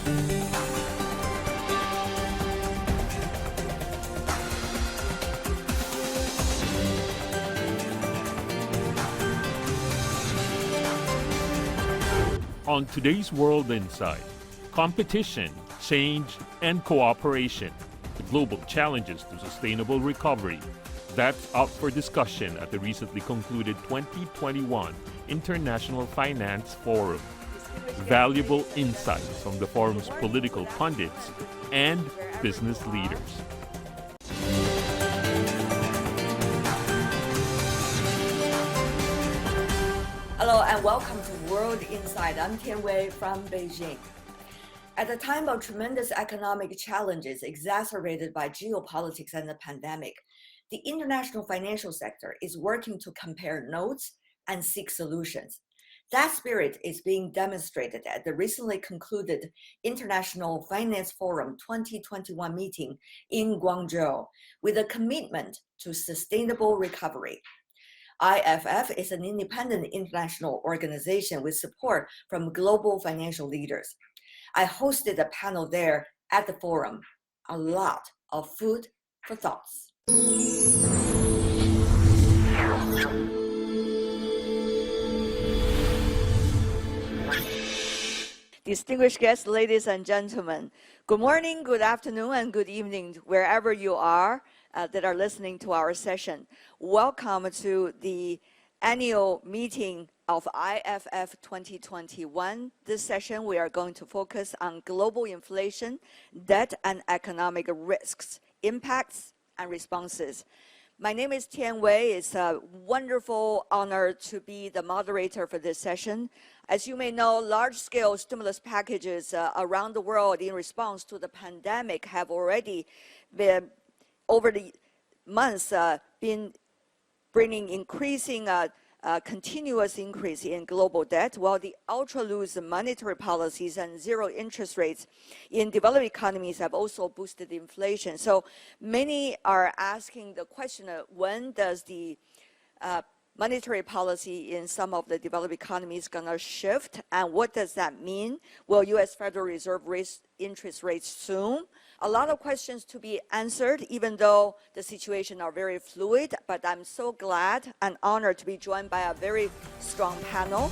On today's World Insight, competition, change, and cooperation, the global challenges to sustainable recovery. That's up for discussion at the recently concluded 2021 International Finance Forum. Valuable insights from the forum's political pundits and business leaders. Hello and welcome to World Insight. I'm Tian Wei from Beijing. At a time of tremendous economic challenges exacerbated by geopolitics and the pandemic, the international financial sector is working to compare notes and seek solutions. That spirit is being demonstrated at the recently concluded International Finance Forum 2021 meeting in Guangzhou with a commitment to sustainable recovery. IFF is an independent international organization with support from global financial leaders. I hosted a panel there at the forum. A lot of food for thoughts. Distinguished guests, ladies and gentlemen, good morning, good afternoon, and good evening, wherever you are that are listening to our session. Welcome to the annual meeting of IFF 2021. This session, we are going to focus on global inflation, debt, and economic risks, impacts, and responses. My name is Tian Wei. It's a wonderful honor to be the moderator for this session. As you may know, large-scale stimulus packages around the world in response to the pandemic have already been, over the months, been bringing increasing continuous increase in global debt, while the ultra-loose monetary policies and zero interest rates in developed economies have also boosted inflation. So many are asking the question of when does the monetary policy in some of the developed economies going to shift, and what does that mean? Will U.S. Federal Reserve raise interest rates soon? A lot of questions to be answered, even though the situation are very fluid, but I'm so glad and honored to be joined by a very strong panel.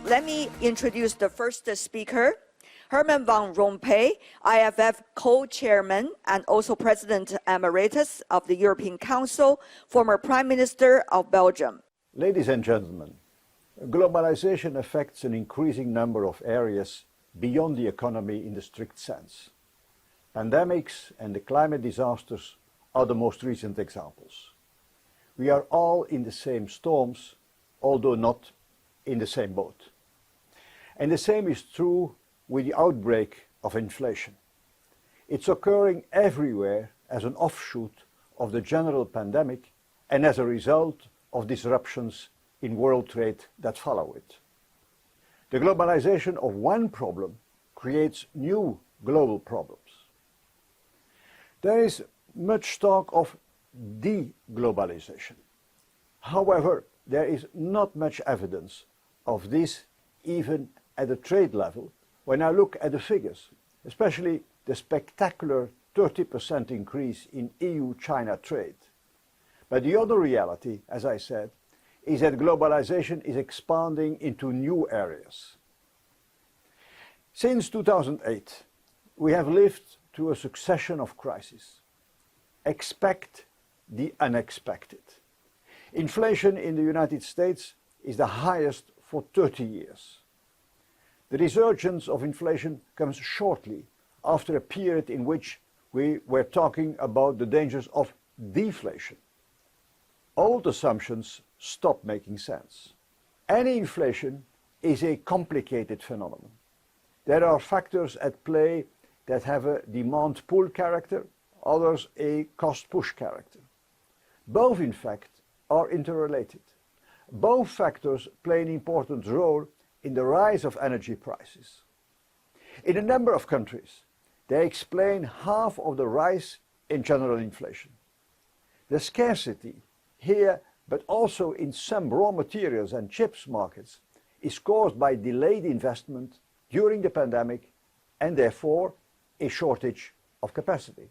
Let me introduce the first speaker, Herman Van Rompuy, IFF co-chairman and also president emeritus of the European Council, former Prime Minister of Belgium. Ladies and gentlemen, globalization affects an increasing number of areas beyond the economy in the strict sense. Pandemics and the climate disasters are the most recent examples. We are all in the same storms, although not in the same boat. And the same is true with the outbreak of inflation. It's occurring everywhere as an offshoot of the general pandemic and as a result of disruptions in world trade that follow it. The globalization of one problem creates new global problems. There is much talk of de-globalization. However, there is not much evidence of this even at the trade level when I look at the figures, especially the spectacular 30% increase in EU-China trade. But the other reality, as I said, is that globalization is expanding into new areas. Since 2008, we have lived through a succession of crises. Expect the unexpected. Inflation in the United States is the highest for 30 years. The resurgence of inflation comes shortly after a period in which we were talking about the dangers of deflation. Old assumptions stop making sense. Any inflation is a complicated phenomenon. There are factors at play that have a demand pull character, others a cost-push character. Both, in fact, are interrelated. Both factors play an important role in the rise of energy prices. In a number of countries, they explain half of the rise in general inflation. The scarcity here, but also in some raw materials and chips markets, is caused by delayed investment during the pandemic and therefore a shortage of capacity.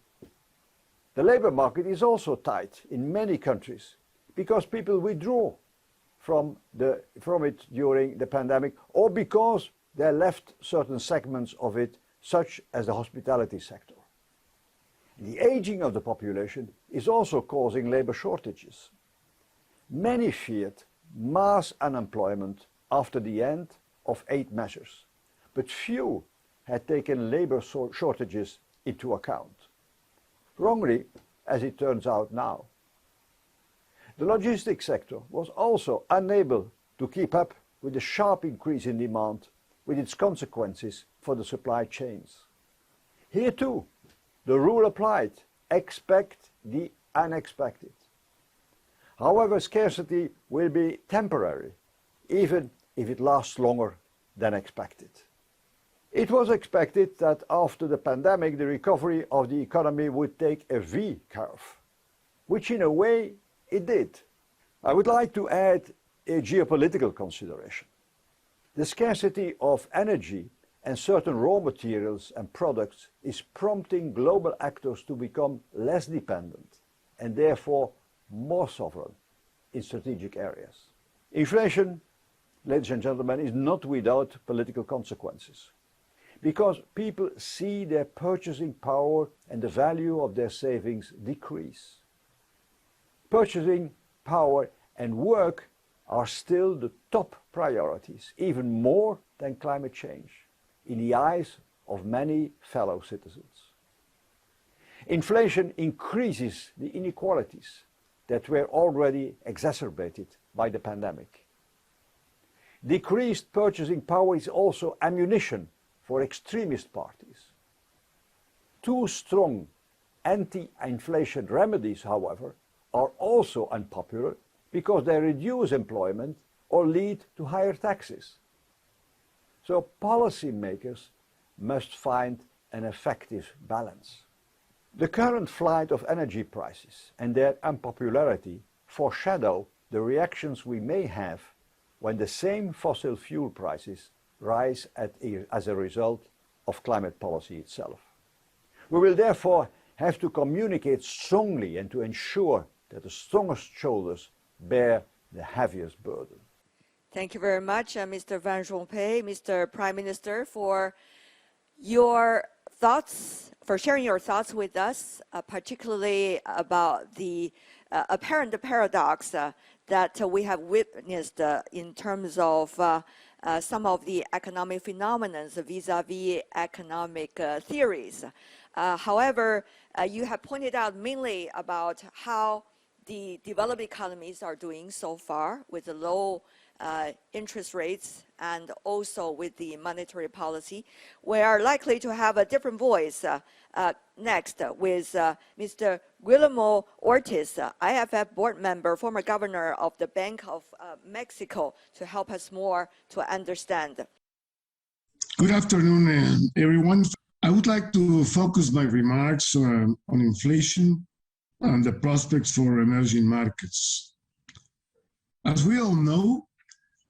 The labor market is also tight in many countries because people withdraw from it during the pandemic or because they left certain segments of it, such as the hospitality sector. The aging of the population is also causing labor shortages. Many feared mass unemployment after the end of aid measures, but few had taken labor shortages into account. Wrongly, as it turns out now. The logistics sector was also unable to keep up with the sharp increase in demand, with its consequences for the supply chains. Here too, the rule applied: expect the unexpected. However, scarcity will be temporary, even if it lasts longer than expected. It was expected that after the pandemic, the recovery of the economy would take a V curve, which in a way it did. I would like to add a geopolitical consideration. The scarcity of energy and certain raw materials and products is prompting global actors to become less dependent and therefore more sovereign in strategic areas. Inflation, ladies and gentlemen, is not without political consequences, because people see their purchasing power and the value of their savings decrease. Purchasing power and work are still the top priorities, even more than climate change, in the eyes of many fellow citizens. Inflation increases the inequalities that were already exacerbated by the pandemic. Decreased purchasing power is also ammunition for extremist parties. Too strong anti-inflation remedies, however, are also unpopular because they reduce employment or lead to higher taxes. So policymakers must find an effective balance. The current flight of energy prices and their unpopularity foreshadow the reactions we may have when the same fossil fuel prices rise as a result of climate policy itself. We will therefore have to communicate strongly and to ensure that the strongest shoulders bear the heaviest burden. Thank you very much, Mr. Van Rompuy, Mr. Prime Minister, for your thoughts, for sharing your thoughts with us, particularly about the apparent paradox that we have witnessed in terms of some of the economic phenomena vis-a-vis economic theories. However, you have pointed out mainly about how the developed economies are doing so far with the low interest rates and also with the monetary policy. We are likely to have a different voice next with Mr. Guillermo Ortiz, IFF board member, former governor of the Bank of Mexico, to help us more to understand. Good afternoon, everyone. I would like to focus my remarks on inflation and the prospects for emerging markets. As we all know,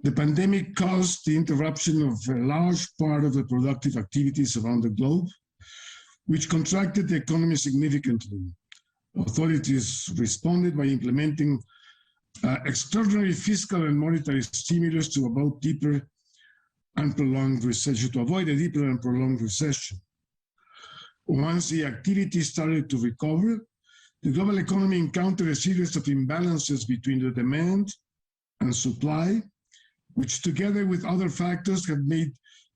the pandemic caused the interruption of a large part of the productive activities around the globe, which contracted the economy significantly. Authorities responded by implementing extraordinary fiscal and monetary stimulus to avoid a deeper and prolonged recession. Once the activity started to recover, the global economy encountered a series of imbalances between the demand and supply, which together with other factors have made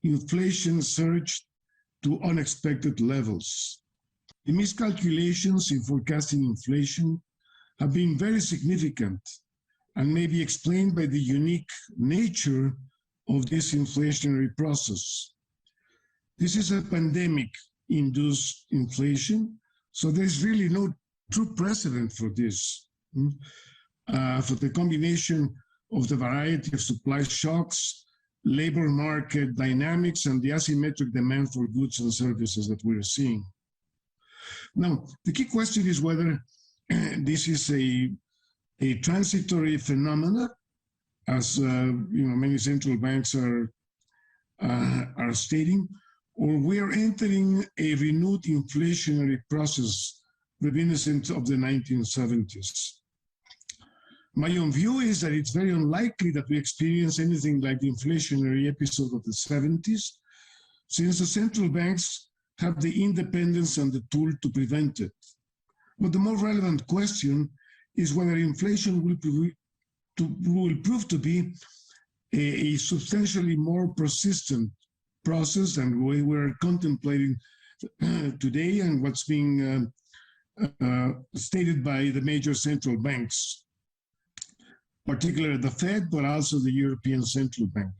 inflation surge to unexpected levels. The miscalculations in forecasting inflation have been very significant and may be explained by the unique nature of this inflationary process. This is a pandemic-induced inflation, So there's really no true precedent for this, for the combination of the variety of supply shocks, labor market dynamics, and the asymmetric demand for goods and services that we're seeing. Now, the key question is whether this is a transitory phenomena, as many central banks are stating, or we are entering a renewed inflationary process reminiscent of the 1970s. My own view is that it's very unlikely that we experience anything like the inflationary episode of the 70s, since the central banks have the independence and the tool to prevent it. But the more relevant question is whether inflation will prove to be a substantially more persistent process than we're contemplating today and what's being stated by the major central banks, particularly the Fed, but also the European Central Bank.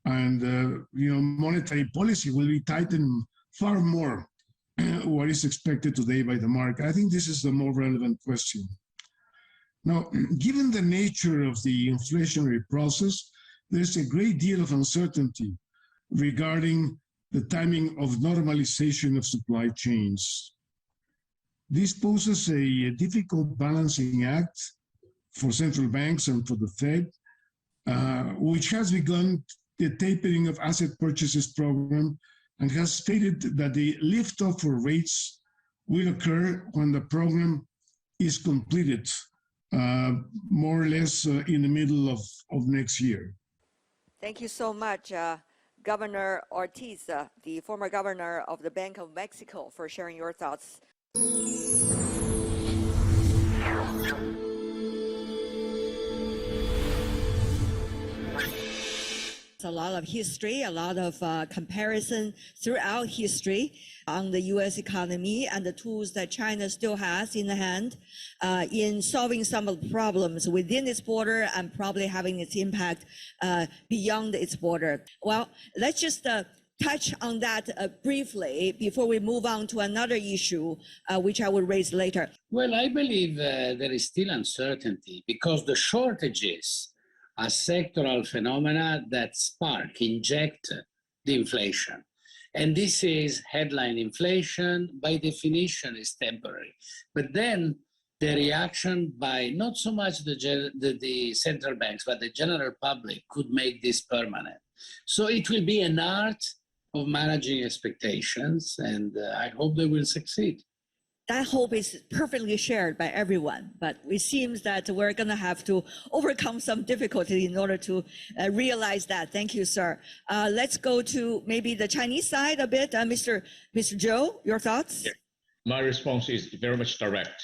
And monetary policy will be tightened far more what is expected today by the market. I think this is the more relevant question. Now, given the nature of the inflationary process, there's a great deal of uncertainty regarding the timing of normalization of supply chains. This poses a difficult balancing act for central banks and for the Fed, which has begun the tapering of asset purchases program and has stated that the lift-off for rates will occur when the program is completed, more or less in the middle of next year. Thank you so much, Governor Ortiz, the former governor of the Bank of Mexico, for sharing your thoughts. A lot of history, a lot of comparison throughout history on the U.S. economy and the tools that China still has in the hand in solving some of the problems within its border and probably having its impact beyond its border. Well, let's just touch on that briefly before we move on to another issue, which I will raise later. Well, I believe there is still uncertainty because the shortages are sectoral phenomena that inject the inflation. And this is headline inflation, by definition, is temporary. But then the reaction by not so much the central banks, but the general public could make this permanent. So it will be an art of managing expectations, and I hope they will succeed. That hope is perfectly shared by everyone, but it seems that we're going to have to overcome some difficulty in order to realize that. Thank you, sir. Let's go to maybe the Chinese side a bit. Mr. Zhou, your thoughts? Yeah. My response is very much direct.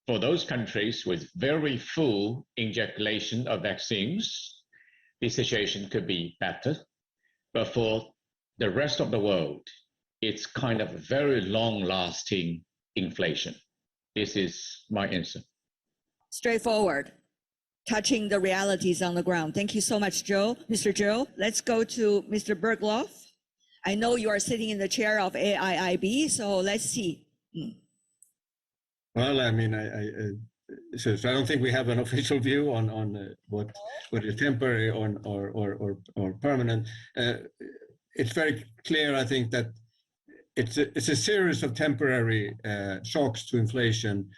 For those countries with very full ejaculation of vaccines, the situation could be better. But for the rest of the world, it's kind of very long-lasting inflation. This is my answer. Straightforward, touching the realities on the ground. Thank you so much, Joe. Mr. Joe, let's go to Mr. Bergloff. I know you are sitting in the chair of AIIB, so let's see. Well, I mean, so I don't think we have an official view on what is temporary or permanent. It's very clear, I think, that it's a series of temporary shocks to inflation.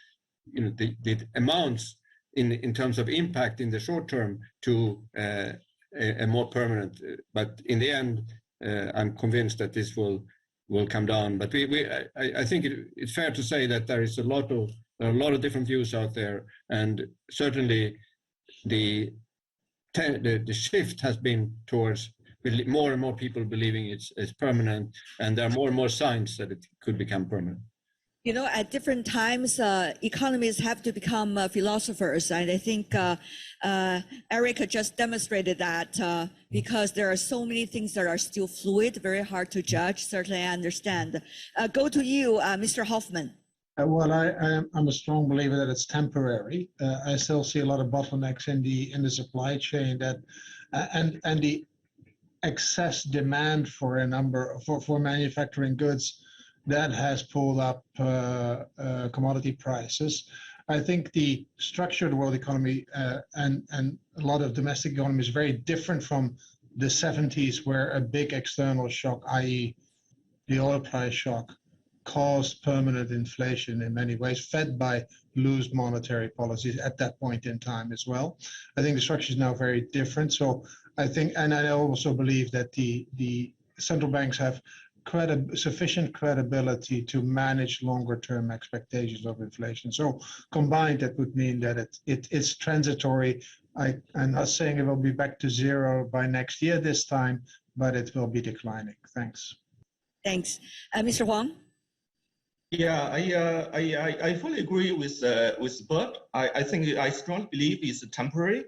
The amounts in terms of impact in the short term to a more permanent. But in the end, I'm convinced that this will come down. But I think it's fair to say that there is a lot of different views out there, and certainly the shift has been towards more and more people believing it's permanent, and there are more and more signs that it could become permanent. You know, at different times, economists have to become philosophers, and I think Erica just demonstrated that because there are so many things that are still fluid, very hard to judge. Certainly, I understand. Go to you, Mr. Hoffman. Well, I'm a strong believer that it's temporary. I still see a lot of bottlenecks in the supply chain and the excess demand for manufacturing goods that has pulled up commodity prices. I think the structure of the world economy and a lot of domestic economy is very different from the 70s, where a big external shock, i.e. the oil price shock, caused permanent inflation in many ways, fed by loose monetary policies at that point in time as well. I think the structure is now very different. So I think, and I also believe that the central banks have sufficient credibility to manage longer term expectations of inflation. So combined, that would mean that it's transitory. I'm not saying it will be back to zero by next year this time, but it will be declining. Thanks. Thanks. Mr. Huang? Yeah, I fully agree with Bert. I think I strongly believe it's temporary,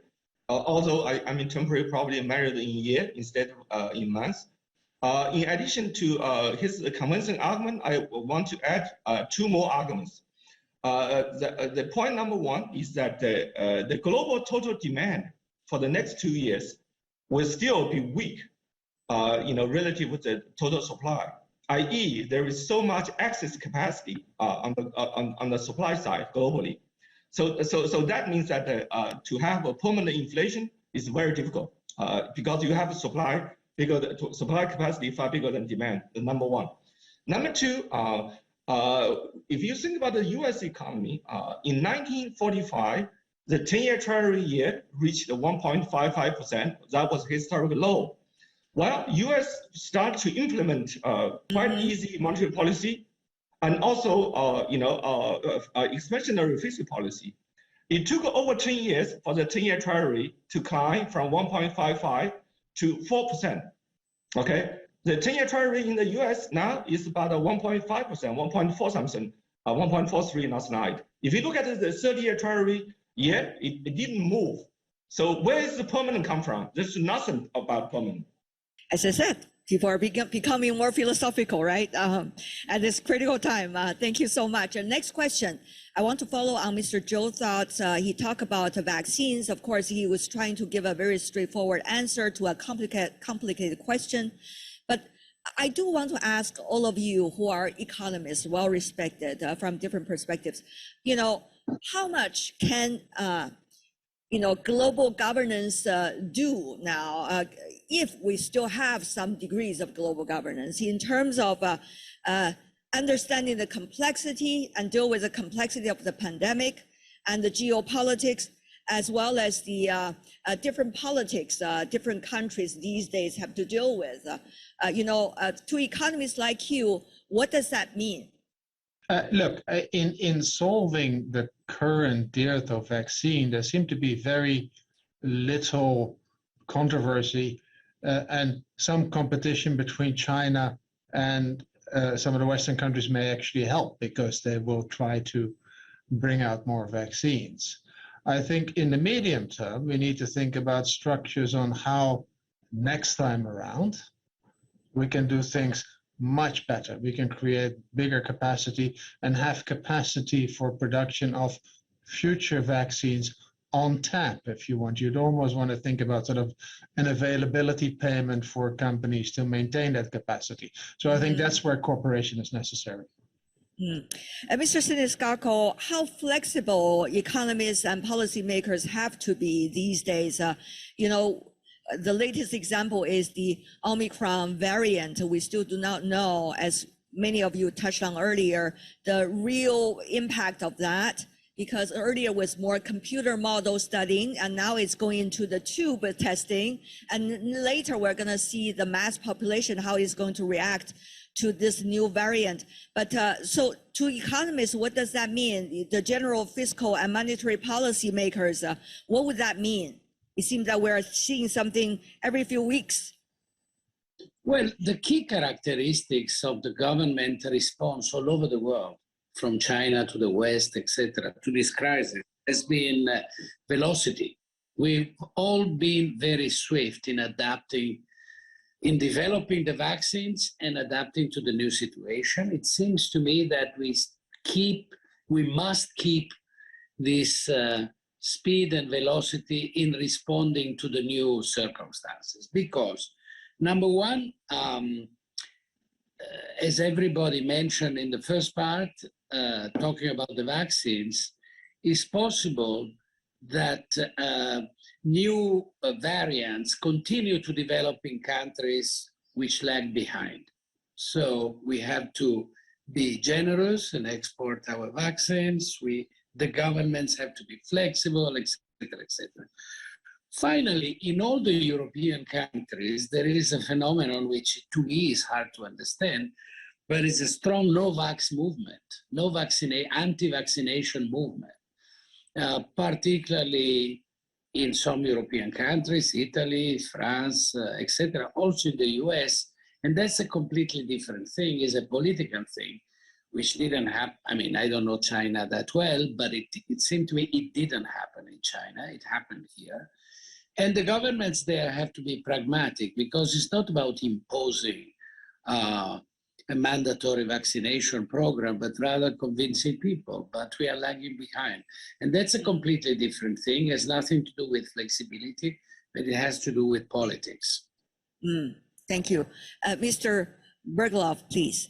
although I mean temporary probably measured in year instead of in months. In addition to his convincing argument, I want to add two more arguments. The point number one is that the global total demand for the next 2 years will still be weak, relative to the total supply. I.e., there is so much excess capacity on the supply side globally. So that means that to have a permanent inflation is very difficult because you have a supply capacity far bigger than demand. Number one. Number two, if you think about the U.S. economy, in 1945, the 10-year Treasury yield reached 1.55%. That was historic low. Well, U.S. started to implement quite easy monetary policy and also, expansionary fiscal policy. It took over 10 years for the 10-year Treasury to climb from 1.55 to 4%. Okay, the 10-year Treasury in the U.S. now is about 1.5%, 1.4 something, 1.43 last night. If you look at the 30-year Treasury, it didn't move. So where is the permanent come from? There's nothing about permanent. As I said, people are becoming more philosophical, right? At this critical time. Thank you so much. And next question, I want to follow on Mr. Zhou's thoughts. He talked about vaccines. Of course, he was trying to give a very straightforward answer to a complicated question. But I do want to ask all of you who are economists, well-respected from different perspectives, how much can global governance do now if we still have some degrees of global governance in terms of understanding the complexity and deal with the complexity of the pandemic and the geopolitics, as well as the different politics different countries these days have to deal with. To economists like you, what does that mean? Look, in solving the current dearth of vaccine, there seemed to be very little controversy and some competition between China and some of the Western countries may actually help because they will try to bring out more vaccines. I think in the medium term, we need to think about structures on how next time around we can do things much better. We can create bigger capacity and have capacity for production of future vaccines on tap, if you want. You'd almost want to think about sort of an availability payment for companies to maintain that capacity. So I think that's where cooperation is necessary. Mr. Siniscalco, how flexible economists and policymakers have to be these days? The latest example is the Omicron variant. We still do not know, as many of you touched on earlier, the real impact of that, because earlier was more computer model studying, and now it's going into the tube testing. And later we're going to see the mass population, how it's going to react to this new variant. But so to economists, what does that mean? The general fiscal and monetary policy makers, what would that mean? It seems that we're seeing something every few weeks. Well, the key characteristics of the government response all over the world, from China to the West, etc., to this crisis has been velocity. We've all been very swift in adapting, in developing the vaccines and adapting to the new situation. It seems to me that we must keep this speed and velocity in responding to the new circumstances. Because number one, as everybody mentioned in the first part, talking about the vaccines, it's possible that new variants continue to develop in countries which lag behind. So we have to be generous and export our vaccines. The governments have to be flexible, etc., etc. Finally, in all the European countries, there is a phenomenon which to me is hard to understand, but it's a strong no-vax movement, anti-vaccination movement, particularly in some European countries, Italy, France, etc., also in the US. And that's a completely different thing, is a political thing, which didn't happen. I mean, I don't know China that well, but it seemed to me it didn't happen in China. It happened here. And the governments there have to be pragmatic, because it's not about imposing a mandatory vaccination program, but rather convincing people, but we are lagging behind. And that's a completely different thing. It has nothing to do with flexibility, but it has to do with politics. Thank you. Mr. Bergloff, please.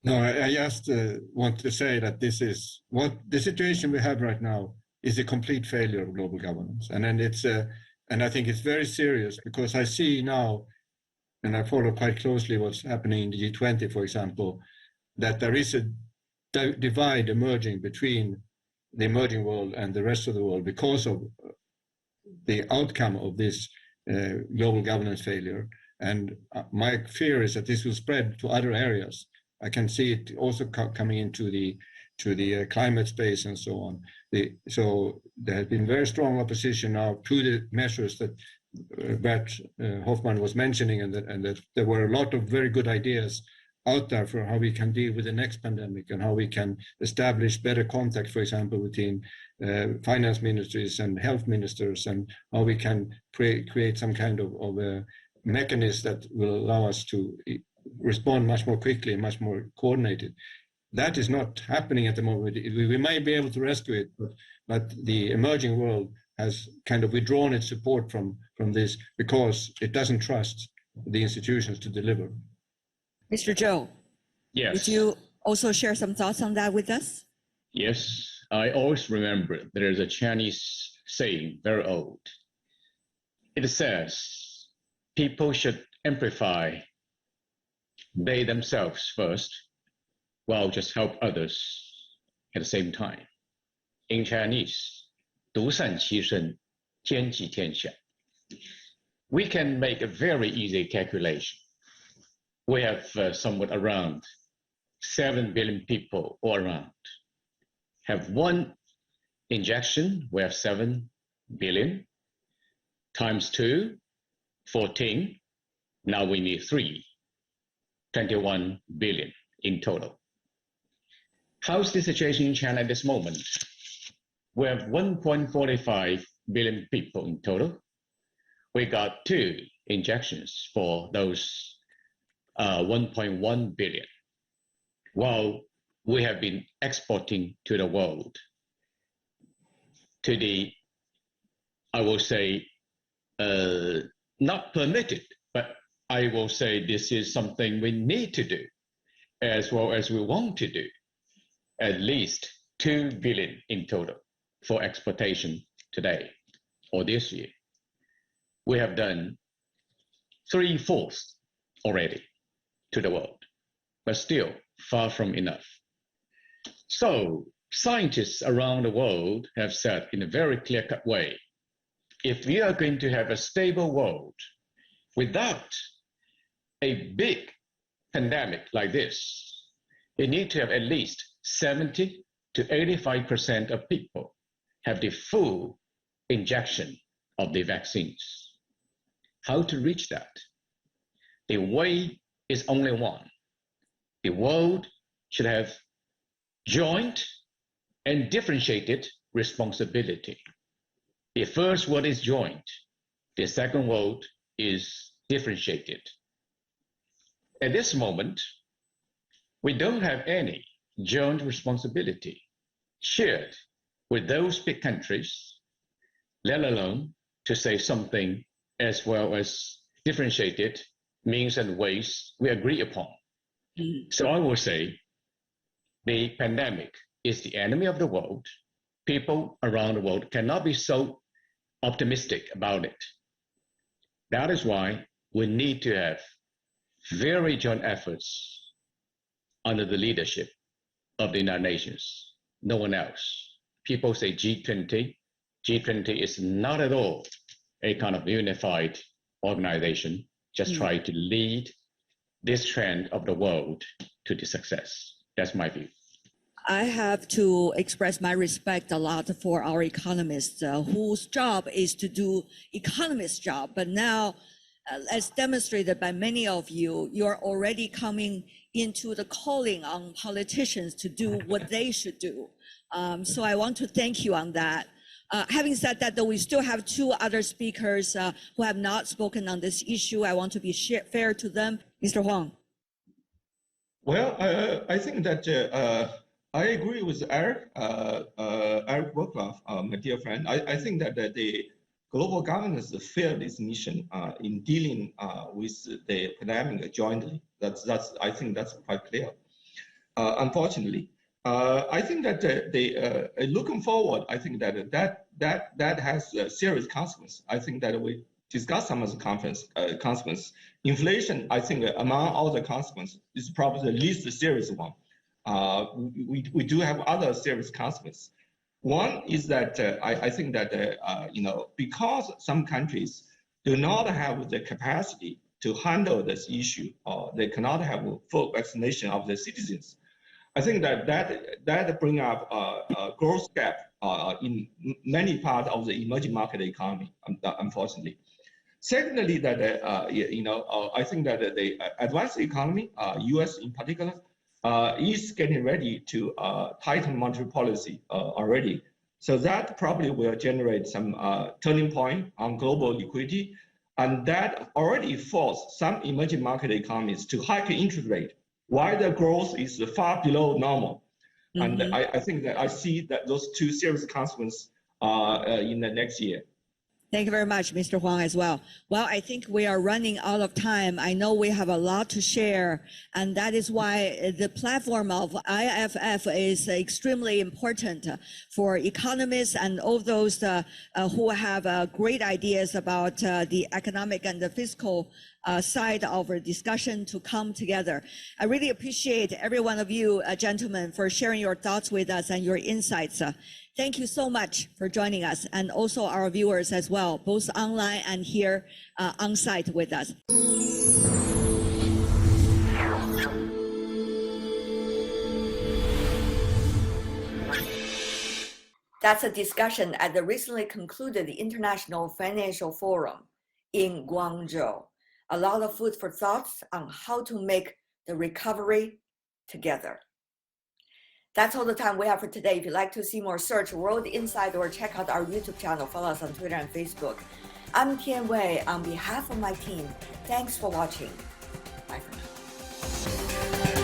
No, I just want to say that this is what the situation we have right now is a complete failure of global governance. And then and I think it's very serious, because I see now, and I follow quite closely what's happening in the G20, for example, that there is a divide emerging between the emerging world and the rest of the world because of the outcome of this global governance failure. And my fear is that this will spread to other areas. I can see it also coming into the climate space and so on. So there has been very strong opposition now to the measures that Bert Hoffman was mentioning, and that there were a lot of very good ideas out there for how we can deal with the next pandemic and how we can establish better contact, for example, between finance ministries and health ministers, and how we can create some kind of a mechanism that will allow us to respond much more quickly and much more coordinated. That is not happening at the moment. We might be able to rescue it, but the emerging world has kind of withdrawn its support from this because it doesn't trust the institutions to deliver. Mr. Zhou, Yes. would you also share some thoughts on that with us? Yes, I always remember there is a Chinese saying, very old. It says, people should amplify they themselves first, while just help others at the same time. In Chinese, 独善其身，兼济天下. We can make a very easy calculation. We have somewhat around 7 billion people all around. Have one injection, we have 7 billion. Times 2, 14. Now we need 3, 21 billion in total. How's the situation in China at this moment? We have 1.45 billion people in total. We got 2 injections for those 1.1 billion. While we have been exporting to the world, to the, I will say, not permitted, but I will say this is something we need to do, as well as we want to do. At least 2 billion in total for exportation today or this year. We have done 3/4 already to the world, but still far from enough. So scientists around the world have said in a very clear-cut way, if we are going to have a stable world without a big pandemic like this, you need to have at least 70 to 85% of people have the full injection of the vaccines. How to reach that? The way is only one. The world should have joint and differentiated responsibility. The first word is joint. The second word is differentiated. At this moment, we don't have any joint responsibility shared with those big countries, let alone to say something as well as differentiated means and ways we agree upon. So I will say the pandemic is the enemy of the world. People around the world cannot be so optimistic about it. That is why we need to have very joint efforts under the leadership of the United Nations, no one else. People say G20. G20 is not at all a kind of unified organization, just try to lead this trend of the world to the success. That's my view. I have to express my respect a lot for our economists whose job is to do economist's job. But now, as demonstrated by many of you, you're already coming into the calling on politicians to do what they should do. So I want to thank you on that. Having said that, though, we still have two other speakers who have not spoken on this issue. I want to be fair to them. Mr. Huang. Well, I think that I agree with Eric Burkloff, my dear friend. I think that the global governance failed its mission in dealing with the pandemic jointly. I think that's quite clear. Unfortunately, I think that looking forward, I think that has serious consequences. I think that we discussed some of the consequences. Inflation, I think, among all the consequences, is probably the least serious one. We do have other serious consequences. One is that I think that because some countries do not have the capacity to handle this issue, or they cannot have full vaccination of their citizens, I think that bring up a growth gap in many parts of the emerging market economy, unfortunately. Secondly, that I think that the advanced economy, U.S. in particular, is getting ready to tighten monetary policy already. So that probably will generate some turning point on global liquidity, and that already forced some emerging market economies to hike interest rate while the growth is far below normal. And I think that I see that those two serious consequences in the next year. Thank you very much, Mr. Huang, as well. Well, I think we are running out of time. I know we have a lot to share, and that is why the platform of IFF is extremely important for economists and all those who have great ideas about the economic and the fiscal side of our discussion to come together. I really appreciate every one of you, gentlemen, for sharing your thoughts with us and your insights. Thank you so much for joining us, and also our viewers as well, both online and here on site with us. That's a discussion at the recently concluded International Financial Forum in Guangzhou. A lot of food for thoughts on how to make the recovery together. That's all the time we have for today. If you'd like to see more, search World Insight or check out our YouTube channel. Follow us on Twitter and Facebook. I'm Tian Wei. On behalf of my team, thanks for watching. Bye for now.